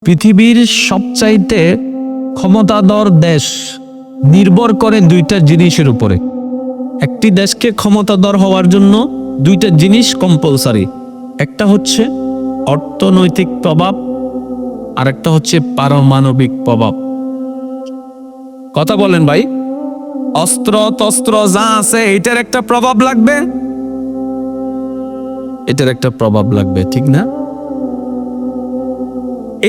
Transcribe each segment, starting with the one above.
পৃথিবীর সবচাইতে ক্ষমতাধর দেশ নির্ভর করে দুইটা জিনিসের উপরে। একটি দেশকে ক্ষমতাধর হওয়ার জন্য দুইটা জিনিস কম্পালসারি। একটা হচ্ছে অর্থনৈতিক প্রভাব, আর একটা হচ্ছে পারমাণবিক প্রভাব। কথা বলেন ভাই, অস্ত্র তস্ত্র যা আছে এটার একটা প্রভাব লাগবে, এটার একটা প্রভাব লাগবে, ঠিক না?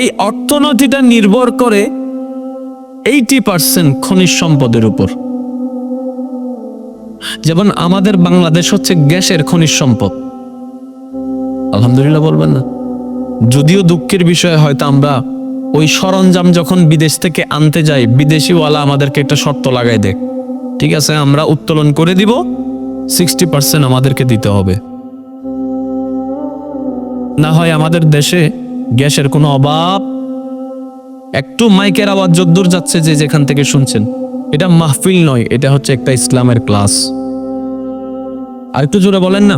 এই অর্থনীতিটা নির্ভর করে 80% খনিজ সম্পদের উপর। যেমন আমাদের বাংলাদেশ হচ্ছে গ্যাসের খনিজ সম্পদ, আলহামদুলিল্লাহ বলবেন না? যদিও দুঃখের বিষয়, হয়তো আমরা ওই সরঞ্জাম যখন বিদেশ থেকে আনতে যাই, বিদেশিওয়ালা আমাদেরকে একটা শর্ত লাগাই দেয়, ঠিক আছে আমরা উত্তোলন করে দিব, 60% আমাদেরকে দিতে হবে, না হয় আমাদের দেশে গ্যাসের কোনো অভাব। একটু মাইকের আওয়াজ যদ্দূর যাচ্ছে, যে যেখান থেকে শুনছেন, এটা মাহফিল নয়, এটা হচ্ছে একটা ইসলামের ক্লাস। আর একটু জোরে বলেন না,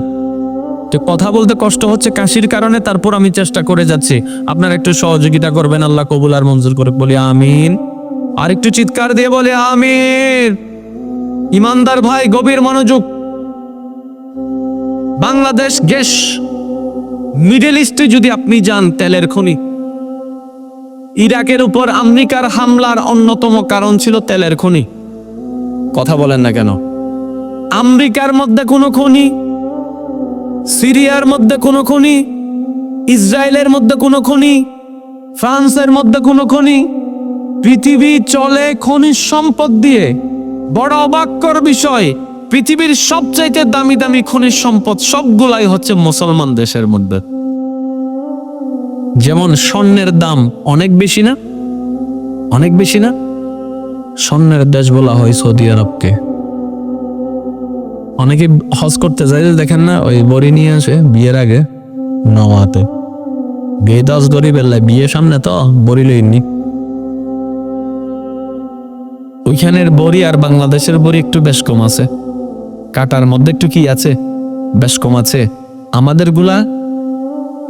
তো কথা বলতে কষ্ট হচ্ছে কাশির কারণে, তারপর আমি চেষ্টা করে যাচ্ছি, আপনারা একটু সহযোগিতা করবেন, আল্লাহ কবুল আর মঞ্জুর করে। বলি আমিন। আর একটু চিৎকার দিয়ে বলে আমিন। ইমানদার ভাই গভীর মনোযোগ। বাংলাদেশ গ্যাস, মিডল ইস্টে যদি আপনি যান, তেলের খনি। ইরাকের উপর আমেরিকার হামলার অন্যতম কারণ ছিল তেলের খনি। কথা বলেন না কেন? আমেরিকার মধ্যে কোনো খনি, সিরিয়ার মধ্যে কোনো খনি, ইসরায়েলের মধ্যে কোনো খনি, ফ্রান্সের মধ্যে কোনো খনি। পৃথিবী চলে খনিজ সম্পদ দিয়ে। বড় অবাক্যর বিষয়, পৃথিবীর সবচাইতে দামি দামি খনিজ সম্পদ সবগুলাই হচ্ছে মুসলমান দেশের মধ্যে। যেমন স্বর্ণের দাম অনেক বেশি না? অনেক বেশি না? স্বর্ণের দেশ বলা হয় সৌদি আরবকে। অনেকে হজ করতে যায়, দেখেন না, ওই বড়ি নিয়ে আসে বিয়ের আগে নওয়াতে, বিয়ে 10 দড়ি বেলায়, বিয়ে সামনে তো বড়ি লইনি। ওইখানের বড়ি আর বাংলাদেশের বড়ি একটু বেশ কম আছে, কাটার মধ্যে একটু কি আছে, বেশ কম আছে। আমাদের গুলা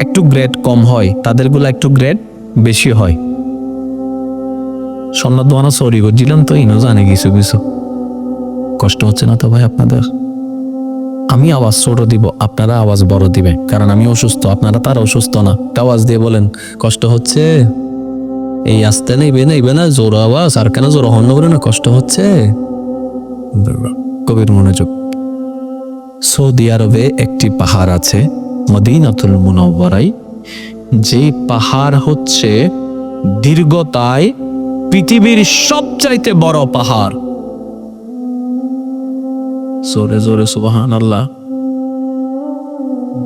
একটু গ্রেড কম হয়, তাদের গুলা একটু গ্রেড বেশি হয়। স্বর্ণ দোয়ানো সরি করছিলাম তো, ইনো জানে কিছু কিছু। কষ্ট হচ্ছে না তো ভাই আপনাদের? আমি আওয়াজ ছোট দিব, আপনারা আওয়াজ বড় দিবে, কারণ আমি অসুস্থ, আপনারা তার অসুস্থ না। আওয়াজ দিয়ে বলেন কষ্ট হচ্ছে, এই আসতে নেইবে না, জোর আওয়াজ। আর কেন জোর হন্য করে না, কষ্ট হচ্ছে। কবির মনোযোগ। সৌদি আরবে একটি পাহাড় আছে মদিনাতুল মুনাওয়ারায়, যে পাহাড় হচ্ছে দীর্ঘতায় পৃথিবীর সবচাইতে বড় পাহাড়। জোরে জোরে সুবহানাল্লাহ।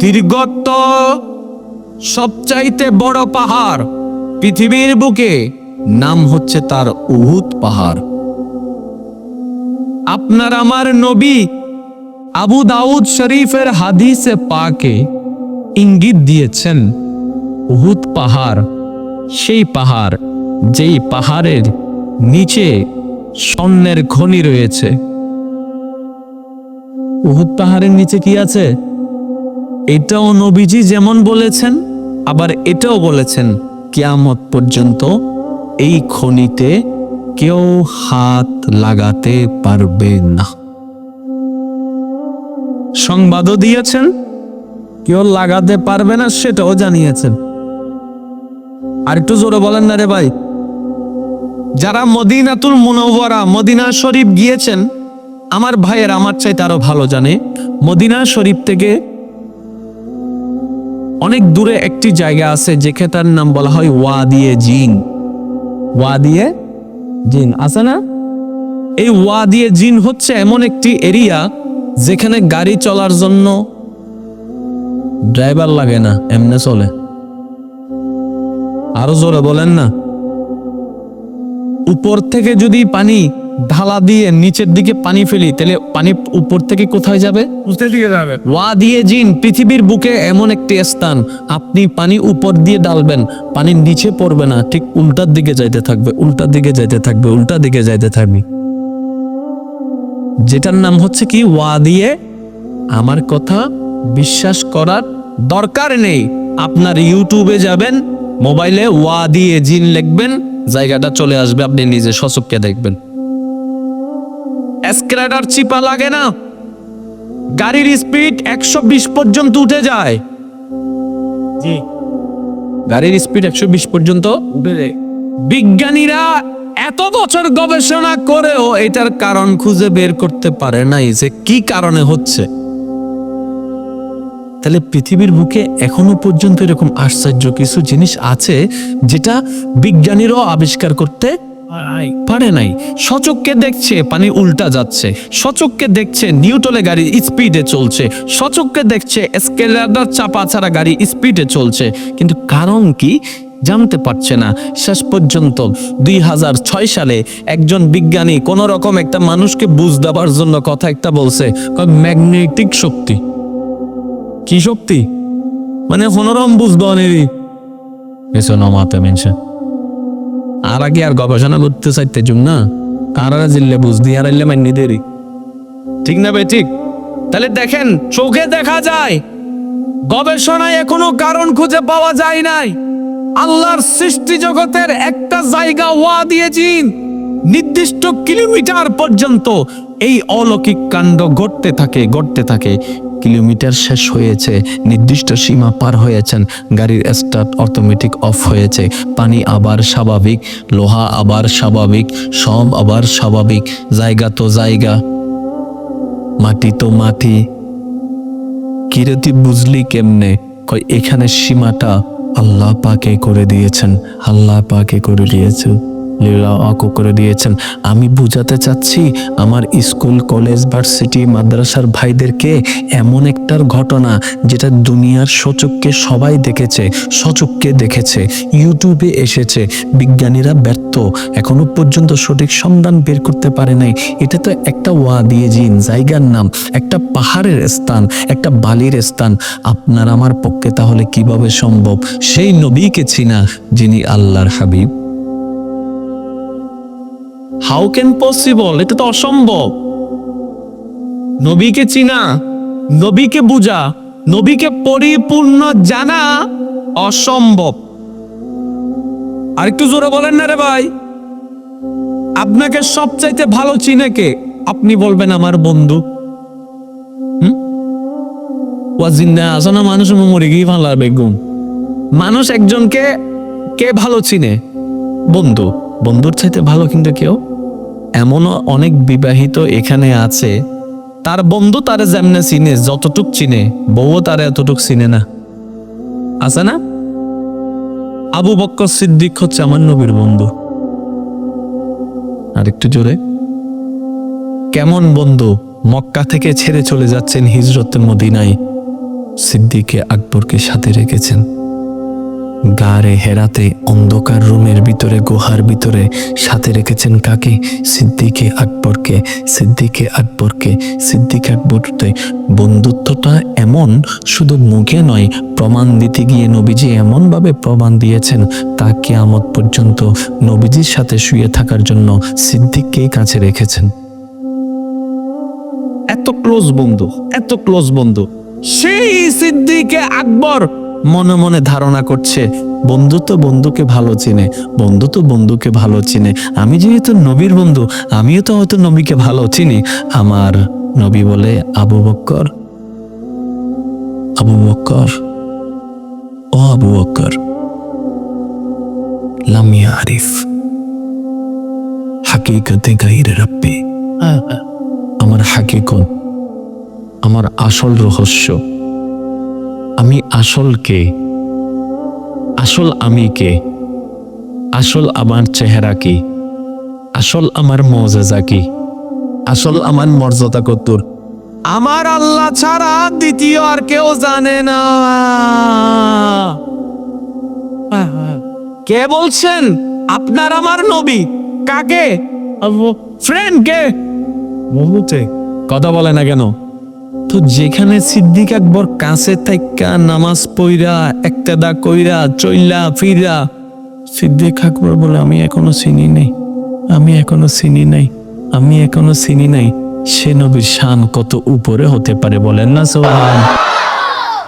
দীর্ঘত্ব সবচাইতে বড় পাহাড় পৃথিবীর বুকে, নাম হচ্ছে তার উহুদ পাহাড়। আপনার আমার নবী আবু দাউদ শরীফের হাদিসে পাকে ইঙ্গিত দিয়েছেন, উহুদ পাহাড় সেই পাহাড় যেই পাহাড়ের নিচে স্বর্ণের খনি রয়েছে। উহুদ পাহাড়ের নিচে কি আছে? এটাও নবীজি যেমন বলেছেন, আবার এটাও বলেছেন কিয়ামত পর্যন্ত এই খনিতে কেউ হাত লাগাতে পারবে না। সংবাদও দিয়েছেন, কেউ লাগাতে পারবে না সেটাও জানিয়েছেন। আর একটু জোরে বলেন না রে ভাই। যারা মদিনাতুল মুনাওয়ারা, মদিনা শরীফ গিয়েছেন, আমার ভাইয়ের আমার চাইতে আরো ভালো জানে, মদিনা শরীফ থেকে অনেক দূরে একটি জায়গা আছে যেখানটার নাম বলা হয় ওয়াদিয়ে জিন। ওয়াদিয়ে জিন আছে না? এই ওয়াদিয়ে জিন হচ্ছে এমন একটি এরিয়া যেখানে গাড়ি চলার জন্য ড্রাইভার লাগে না, এমনে চলে। আরো জোরে বলেন না। উপর থেকে যদি পানি ঢালা দিয়ে নিচের দিকে পানি ফেলি, তাহলে পানি উপর থেকে কোথায় যাবে? নিচের দিকে যাবে। ওয়াদিয়ে জিন পৃথিবীর বুকে এমন একটি স্থান, আপনি পানি উপর দিয়ে ডালবেন, পানি নিচে পড়বে না, ঠিক উল্টার দিকে যাইতে থাকবে, উল্টার দিকে যাইতে থাকবে, উল্টা দিকে যাইতে থাকবে, যেটার নাম হচ্ছে কি ওয়াদিয়ে। আমার কথা বিশ্বাস করার দরকার নেই, আপনার ইউটিউবে যাবেন, মোবাইলে ওয়া দিয়ে জিন লিখবেন, জায়গাটা চলে আসবে, আপনি নিজে সচক্ষে দেখবেন। এসকেলেটর চিপা লাগে না, গাড়ির স্পিড 120 পর্যন্ত উঠে যায়। জি, গাড়ির স্পিড 120 পর্যন্ত উঠে যায়। বিজ্ঞানীরা এত বছর গবেষণা করেও এটার কারণ খুঁজে বের করতে পারে নাই যে কি কারণে হচ্ছে। তাহলে পৃথিবীর বুকে এখনো পর্যন্ত এরকম আশ্চর্য কিছু জিনিস আছে যেটা বিজ্ঞানীরাও আবিষ্কার করতে পারে নাই। সচক্ষে দেখছে পানি উল্টা যাচ্ছে, সচক্ষে দেখছে নিউটনে গাড়ি স্পিডে চলছে, সচক্ষে দেখছে এসকেলেটর চাপা ছাড়া গাড়ি স্পিডে চলছে, কিন্তু কারণ কি জানতে পারছে না। শেষ পর্যন্ত 2006 সালে একজন বিজ্ঞানী কোন রকম একটা মানুষকে বুঝ দেওয়ার জন্য কথা একটা বলছে, ম্যাগনেটিক শক্তি। কি শক্তি মানে হনরম বুঝবো মাতে মেনছে। আর আগে আর গবেষণা করতে চাইতে না, কারা জিল্লে বুঝদি আর মাইনি দেরি, ঠিক না ভাই? ঠিক। তাহলে দেখেন, চোখে দেখা যায়, গবেষণায় এখনো কারণ খুঁজে পাওয়া যায় নাই। আল্লাহর সৃষ্টি জগতের একটা জায়গা ওয়া দিয়েছেন, নির্দিষ্ট কিলোমিটার পর্যন্ত এই অলৌকিক কাণ্ড ঘটতে থাকে। কিলোমিটার শেষ হয়েছে, নির্দিষ্ট সীমা পার হয়েছেন, গাড়ির স্টার্ট অটোমেটিক অফ হয়েছে, পানি আবার স্বাভাবিক, লোহা আবার স্বাভাবিক, সব আবার স্বাভাবিক, জায়গা তো জায়গা, মাটি তো মাটি। কিরতি বুঝলি কেমনে? কই এখানে সীমাটা আল্লাহ পাকে করে দিয়েছেন, আল্লাহ পাকে করে দিয়েছেন, করে দিয়েছেন। আমি বুঝাতে চাচ্ছি আমার স্কুল, কলেজ, ভার্সিটি, মাদ্রাসার ভাইদেরকে এমন একটার ঘটনা যেটা দুনিয়ার সচক্ষে সবাই সচক্ষে দেখেছে, ইউটিউবে এসেছে, বিজ্ঞানীরা ব্যর্থ, এখনো পর্যন্ত সঠিক সন্ধান বের করতে পারে নাই। এটা তো একটা ওয়া দিয়ে জিন, জায়গার নাম, একটা পাহাড়ের স্থান, একটা বালির স্থান। আপনার আমার পক্ষে তাহলে কিভাবে সম্ভব সেই নবীকে চিনা যিনি আল্লাহর হাবিব? How can possible? এটা তো অসম্ভব। নবীকে চিনা, নবীকে বুঝা, নবীকে পরিপূর্ণ জানা অসম্ভব। আর একটু জোরে বলেন না রে ভাই। আপনাকে সবচাইতে ভালো চিনে কে? আপনি বলবেন আমার বন্ধু। মানুষ মরে গিয়ে ভালো বেগুন। মানুষ একজনকে কে ভালো চিনে? বন্ধু। বন্ধুর চাইতে ভালো কিন্তু কেউ? এমনও অনেক বিবাহিত এখানে আছে, তার বন্ধু তারে যেমনে চিনে, যতটুক চিনে, বউও তারে এতটুক চিনে না, আছে না? আবু বকর সিদ্দিক হচ্ছে আমার নবীর বন্ধু। আর একটু জোরে। কেমন বন্ধু? মক্কা থেকে ছেড়ে চলে যাচ্ছেন হিজরতে মদিনায়, সিদ্দিকে আকবরকে সাথে রেখেছেন। গারে হেরাতে অন্ধকার রুমের ভিতরে, গুহার ভিতরে সাথে রেখেছেন কাকে? সিদ্দিকে আকবরকে। সিদ্দিক আকবরতে বন্ধুত্বটা এমন, শুধু মুখে নয়, প্রমাণ দিতে গিয়ে নবীজি এমন ভাবে প্রমাণ দিয়েছেন, তা কিয়ামত পর্যন্ত নবীজির সাথে শুয়ে থাকার জন্য সিদ্দিককেই কাছে রেখেছেন। এত ক্লোজ বন্ধু। সেই সিদ্দিকে আকবর মনে মনে ধারণা করছে, বন্ধু তো বন্ধুকে ভালো চিনে, আমি যেহেতু নবীর বন্ধু, আমিও তো হয়তো নবীকে ভালো চিনি। আমার নবী বলে, আবু বকর, ও আবু বকর, লাম ইয়ারিফ হাকিকতে গায়রে রাব্বি। আমার হাকিকত, আমার আসল রহস্য, আমি আসল কে, আসল আমি কে, আসল আমার চেহারা কি, আসল আমার মর্যাদা কি, আসল আমার মর্যাদা কতদূর, আমার আল্লাহ ছাড়া দ্বিতীয় আর কেউ জানে না। কে বলছেন? আপনার আমার নবী। কাকে? ফ্রেন্ড কে? বন্ধুতে কথা বলে না কেন? তো যেখানে সিদ্দিক আকবর কাছে থাইকা নামাজ পইরা একতেদা কইরা চইলা ফিরা, সিদ্দিক আকবর বলে, আমি এখনো চিনি নাই। সে নবীর শান কত উপরে হতে পারে বলেন না সুবহান।